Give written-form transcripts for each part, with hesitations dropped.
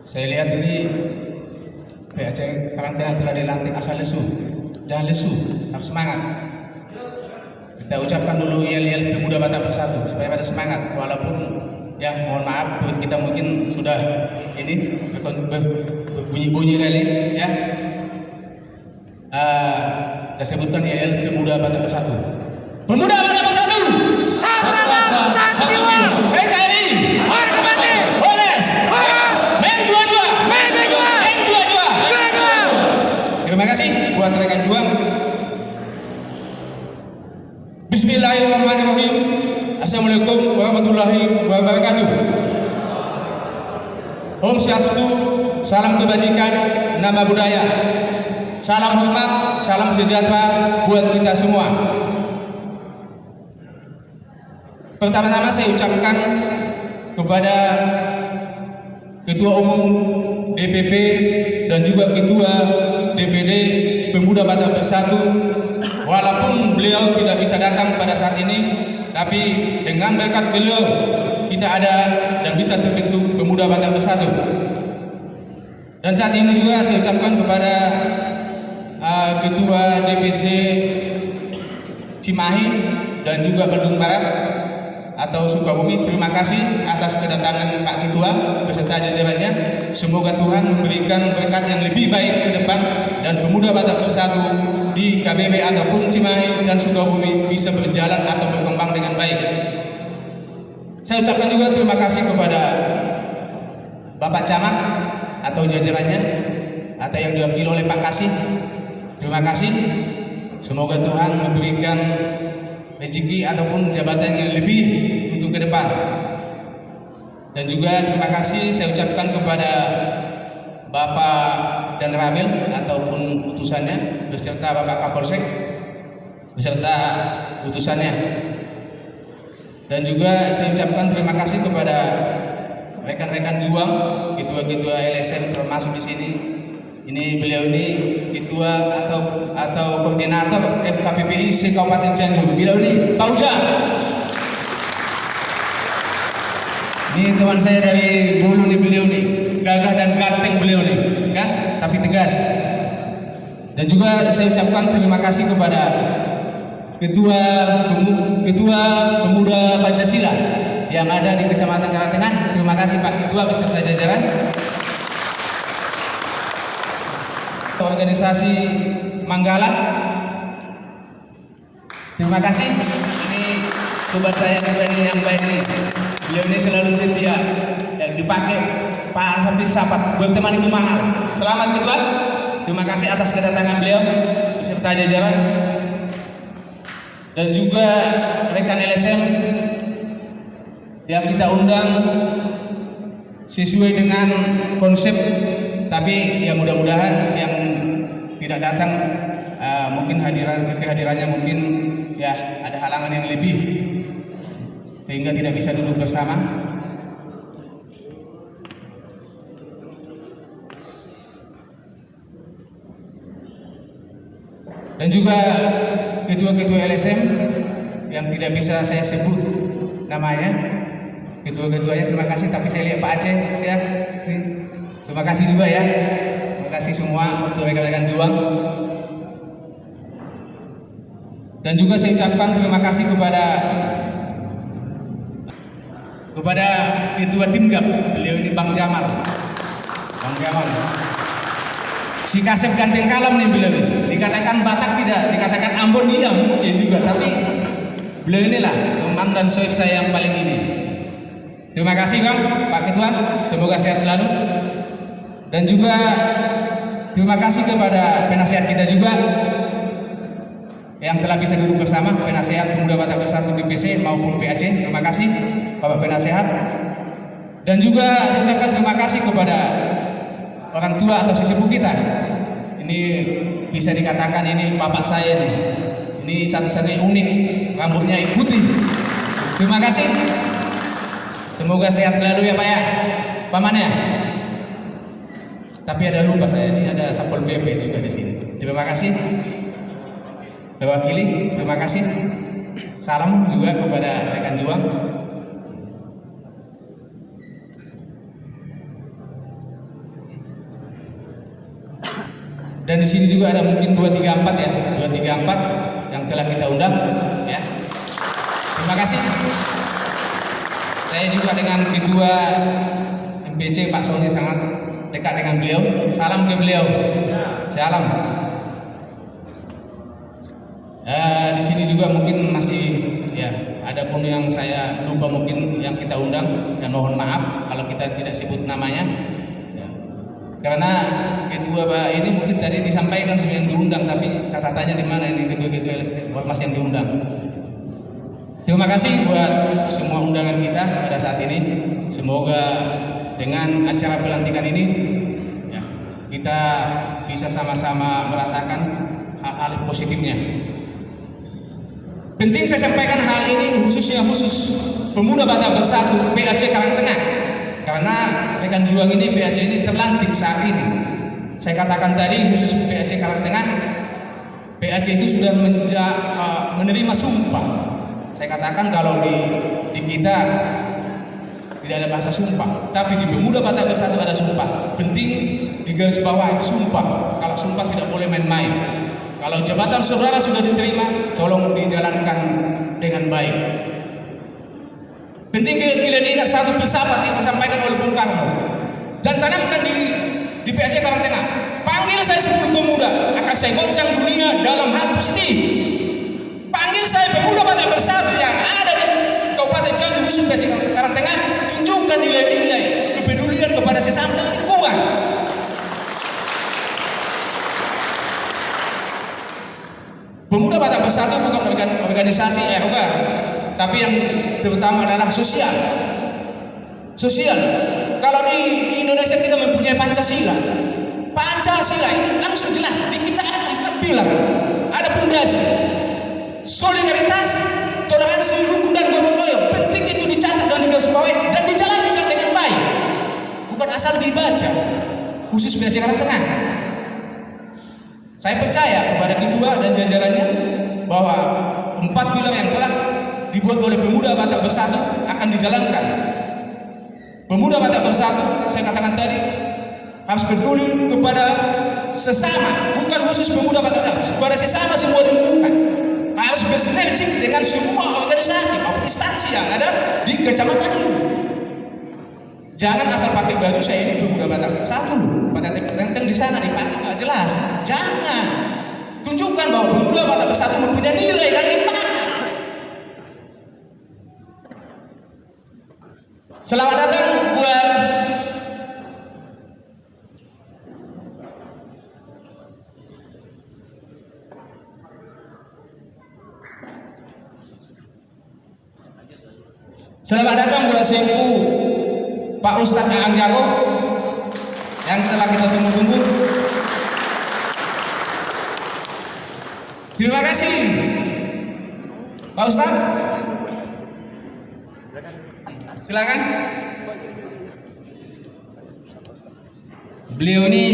Saya lihat ini PAC Karangtengah telah dilantik asal lesu. Jangan lesu, harus semangat. Kita ucapkan dulu yel-yel Pemuda Batak Bersatu supaya pada semangat. Walaupun ya mohon maaf perut kita mungkin sudah ini berbunyi-bunyi kali ya. Saya sebutkan yel Pemuda Batak Bersatu. Pemuda Batak Bersatu. Satu rasa, satu jiwa. NKRI. Hormati. Oles. Menjua-jua. Menjua. Menjua-jua. Jua-jua. Terima kasih buat rekan juang. Bismillahirrahmanirrahim. Assalamualaikum warahmatullahi wabarakatuh. Om Swastiastu, salam kebajikan, nama budaya. Salam hormat, salam sejahtera buat kita semua. Pertama-tama saya ucapkan kepada Ketua Umum DPP dan juga Ketua DPD Pemuda Batak Bersatu, walaupun beliau tidak bisa datang pada saat ini, tapi dengan berkat beliau kita ada dan bisa terbentuk Pemuda Batak Bersatu. Dan saat ini juga saya ucapkan kepada Ketua DPC Cimahi dan juga Bandung Barat atau Sukabumi, terima kasih atas kedatangan Pak Ketua beserta jajarannya. Semoga Tuhan memberikan berkat yang lebih baik ke depan dan Pemuda Batak Bersatu di KBB ataupun Cimahi dan Sukabumi bisa berjalan atau berkembang dengan baik. Saya ucapkan juga terima kasih kepada Bapak Camat atau jajarannya atau yang diwakili oleh Pak Kasih. Terima kasih. Semoga Tuhan memberikan rezeki ataupun jabatan yang lebih untuk ke depan. Dan juga terima kasih saya ucapkan kepada Bapak dan Ramil ataupun utusannya beserta Bapak Kapolsek beserta utusannya. Dan juga saya ucapkan terima kasih kepada rekan-rekan juang, ketua-ketua LSM termasuk di sini. Ini beliau ini ketua atau koordinator FKPPI Kabupaten Cianjur. Beliau ini Pak Uja. Ini teman saya dari dulu nih, beliau nih gagah dan ganteng beliau nih, kan? Tapi tegas. Dan juga saya ucapkan terima kasih kepada Ketua Pemuda Pancasila yang ada di Kecamatan Karangtengah. Terima kasih Pak Ketua beserta jajaran. Organisasi Manggala, terima kasih. Ini sobat saya juga ini yang baik nih. Beliau ini selalu setia dan dipakai Pak Sambil Sapat. Berteman itu mahal. Selamat Ketua. Terima kasih atas kedatangan beliau beserta jajaran. Dan juga rekan LSM yang kita undang sesuai dengan konsep, tapi ya mudah-mudahan yang tidak datang mungkin kehadirannya mungkin ya ada halangan yang lebih sehingga tidak bisa duduk bersama. Dan juga ketua-ketua LSM yang tidak bisa saya sebut namanya, ketua-ketuanya terima kasih, tapi saya lihat Pak Aceh ya, terima kasih juga ya. Terima kasih semua untuk rekan-rekan juang. Dan juga saya ucapkan terima kasih kepada Ketua Timgap, beliau ini Bang Jamal. Bang Jamal. Si Kasep ganteng kalam nih beliau ini. Dikatakan Batak tidak, dikatakan Ambon iya mungkin juga, tapi beliau inilah teman dan sohib saya yang paling ini. Terima kasih Bang, Pak Ketua, semoga sehat selalu. Dan juga terima kasih kepada penasehat kita juga yang telah bisa duduk bersama, penasehat Pemuda Batak Bersatu DPC maupun PAC. Terima kasih Bapak penasehat. Dan juga saya ucapkan terima kasih kepada orang tua atau sesepuh kita. Ini bisa dikatakan ini bapak saya nih. Ini satu-satunya unik, rambutnya putih. Terima kasih. Semoga sehat selalu ya Pak ya. Pamannya. Tapi ada lupa saya ini, ada Satpol PP juga di sini. Terima kasih. Mewakili, terima kasih. Salam juga kepada rekan juang. Dan di sini juga ada mungkin 234 ya, 234 yang telah kita undang ya. Terima kasih. Saya juga dengan Ketua MPC Pak Sony sangat dekat dengan beliau. Salam ke beliau. Salam. Di sini juga mungkin masih ya, ada pun yang saya lupa mungkin yang kita undang, dan mohon maaf kalau kita tidak sebut namanya. Ya. Karena ketua Pak ini mungkin tadi disampaikan yang diundang, tapi catatannya di mana ini ketua-ketua ormas yang diundang. Terima kasih buat semua undangan kita pada saat ini. Semoga dengan acara pelantikan ini ya, kita bisa sama-sama merasakan hal-hal positifnya. Penting saya sampaikan hal ini khusus Pemuda Batak Bersatu PAC Karangtengah, karena rekan juang ini PAC ini terlantik saat ini. Saya katakan tadi khusus PAC Karangtengah, PAC itu sudah menerima sumpah. Saya katakan kalau di kita tidak ada bahasa sumpah, tapi di Pemuda Batak Bersatu ada sumpah. Penting di garis bawah sumpah. Kalau sumpah tidak boleh main-main. Kalau jabatan saudara sudah diterima, tolong dijalankan dengan baik. Penting kalian ingat satu filsafat yang disampaikan oleh Bung Karno dan tanamkan di PAC Karangtengah. Panggil saya 10 pemuda, akan saya goncang dunia dalam hal positif. Panggil saya Pemuda Batak Bersatu yang ada di Kabupaten Cianjur khusus PAC Karangtengah, tunjukkan nilai-nilai kepedulian kepada sesama dan lingkungan. Pemuda Batak Bersatu bukan organisasi eroga, tapi yang terutama adalah sosial. Sosial. Kalau di Indonesia kita mempunyai Pancasila. Pancasila itu langsung jelas di kita ada 4 pilar. Ada pondasi. Solidaritas, toleransi, rukun dan gotong royong. Penting itu dicatat dan digarisbawahi dan dijalankan dengan baik. Bukan asal dibaca. Khusus PAC Karangtengah. Saya percaya kepada ketua dan jajarannya bahwa 4 pilar yang telah dibuat oleh Pemuda Batak Bersatu akan dijalankan. Pemuda Batak Bersatu, saya katakan tadi, harus peduli kepada sesama, bukan khusus Pemuda Batak Bersatu, kepada sesama semua lingkungan. Harus bersinergi dengan semua organisasi maupun instansi yang ada di kecamatan ini. Jangan asal pakai baju saya ini Pemuda Batak Bersatu loh, pada tenteng di sana dipakai nggak jelas. Jangan, tunjukkan bahwa Pemuda Batak Bersatu mempunyai nilai dan impact. Selamat datang buat Sepu Pak Ustadz Aang Jago yang telah kita tunggu-tunggu. Terima kasih Pak Ustadz. Silakan. Beliau ini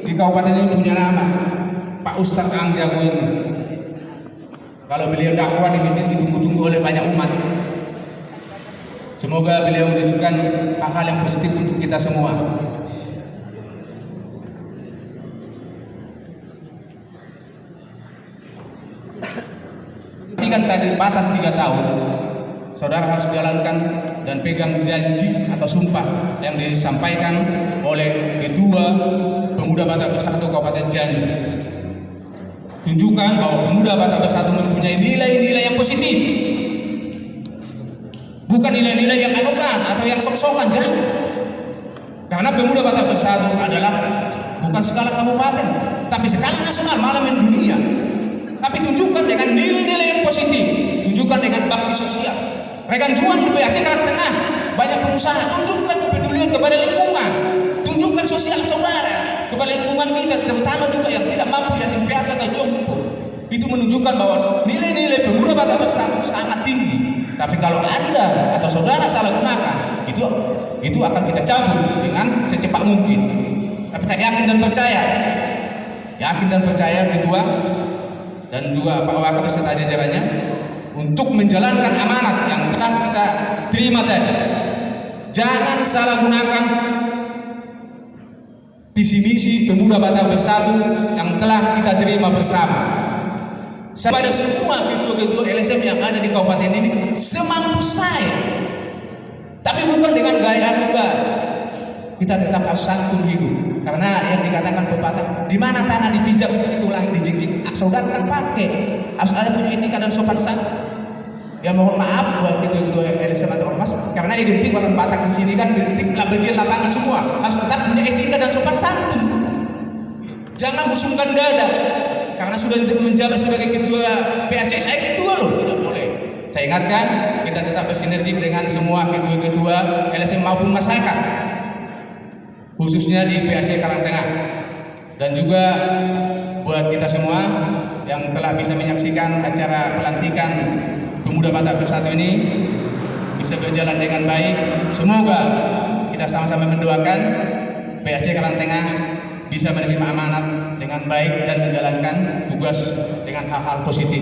di kabupaten ini punya nama, Pak Ustadz Aang Jago ini. Kalau beliau dakwah di masjid ditunggu-tunggu oleh banyak umat. Semoga beliau menunjukkan hal-hal yang positif untuk kita semua. Kan tadi batas 3 tahun, saudara harus jalankan dan pegang janji atau sumpah yang disampaikan oleh Ketua Pemuda Batak Bersatu Kabupaten Cianjur. Tunjukkan bahwa Pemuda Batak Bersatu mempunyai nilai-nilai yang positif, bukan nilai-nilai yang arogan atau yang sok-sokan, jangan. Karena Pemuda Batak Bersatu adalah bukan skala kabupaten, tapi skala nasional, malah mendunia. Tapi tunjukkan dengan nilai-nilai yang positif, tunjukkan dengan bakti sosial. Rekan juang di PAC Karangtengah, banyak pengusaha, tunjukkan kepedulian kepada lingkungan, tunjukkan sosial saudara kepada lingkungan kita, terutama juga yang tidak mampu, yang PHK atau jompo. Itu menunjukkan bahwa nilai-nilai Pemuda Batak Bersatu sangat tinggi. Tapi kalau Anda atau saudara salah gunakan, itu akan kita cabut dengan secepat mungkin. Tapi saya yakin dan percaya Ketua dan juga Pak Wakil beserta jajarannya untuk menjalankan amanat yang telah kita terima tadi. Jangan salah gunakan visi misi Pemuda Batak Bersatu yang telah kita terima bersama. Kepada semua ketua-ketua LSM yang ada di kabupaten ini, semampu saya, tapi bukan dengan gaya juga. Kita tetap harus santun hidup, karena yang dikatakan pepatah, di mana tanah dipijak di situ lagi dijinjing. Saudara kan pakai, harus ada punya etika dan sopan santun. Ya mohon maaf buat ketua-ketua LSM atau ormas, karena identik orang Batak di sini kan identik bagian lapangan semua, harus tetap punya etika dan sopan santun. Jangan busungkan dada. Karena sudah menjabat sebagai ketua PAC, saya ketua loh, tidak boleh. Saya ingatkan, kita tetap bersinergi dengan semua ketua-ketua LSM maupun masyarakat, khususnya di PAC Karangtengah. Dan juga buat kita semua yang telah bisa menyaksikan acara pelantikan Pemuda Batak Bersatu ini bisa berjalan dengan baik. Semoga kita sama-sama mendoakan PAC Karangtengah bisa menerima amanat dengan baik dan menjalankan tugas dengan hal-hal positif.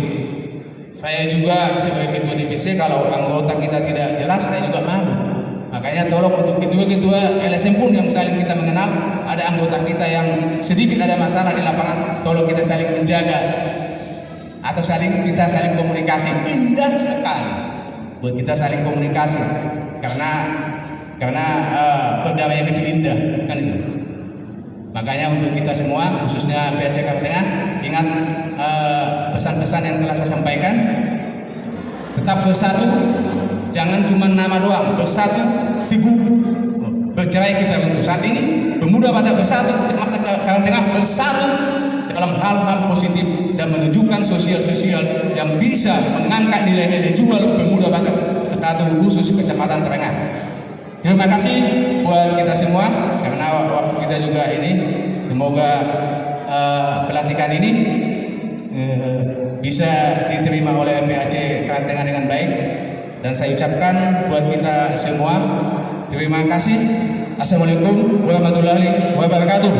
Saya juga sebagai ketua DPC, kalau anggota kita tidak jelas, saya juga malu. Makanya tolong untuk ketua-ketua LSM pun yang saling kita mengenal, ada anggota kita yang sedikit ada masalah di lapangan, tolong kita saling menjaga atau kita saling komunikasi. Indah sekali buat kita saling komunikasi, karena perdamaian itu indah, kan itu. Makanya untuk kita semua, khususnya PAC Karangtengah, ingat pesan-pesan yang telah saya sampaikan. Tetap bersatu, jangan cuma nama doang. Bersatu, teguh, bercerai kita untuk saat ini. Pemuda Batak Bersatu, Kecamatan Karangtengah bersatu dalam hal-hal positif dan menunjukkan sosial-sosial yang bisa mengangkat nilai-nilai jual Pemuda Batak Bersatu khusus Kecamatan Karangtengah. Terima kasih buat kita semua, karena waktu kita juga ini. Semoga pelantikan ini bisa diterima oleh PAC Karangtengah dengan baik. Dan saya ucapkan buat kita semua, terima kasih. Assalamualaikum warahmatullahi wabarakatuh.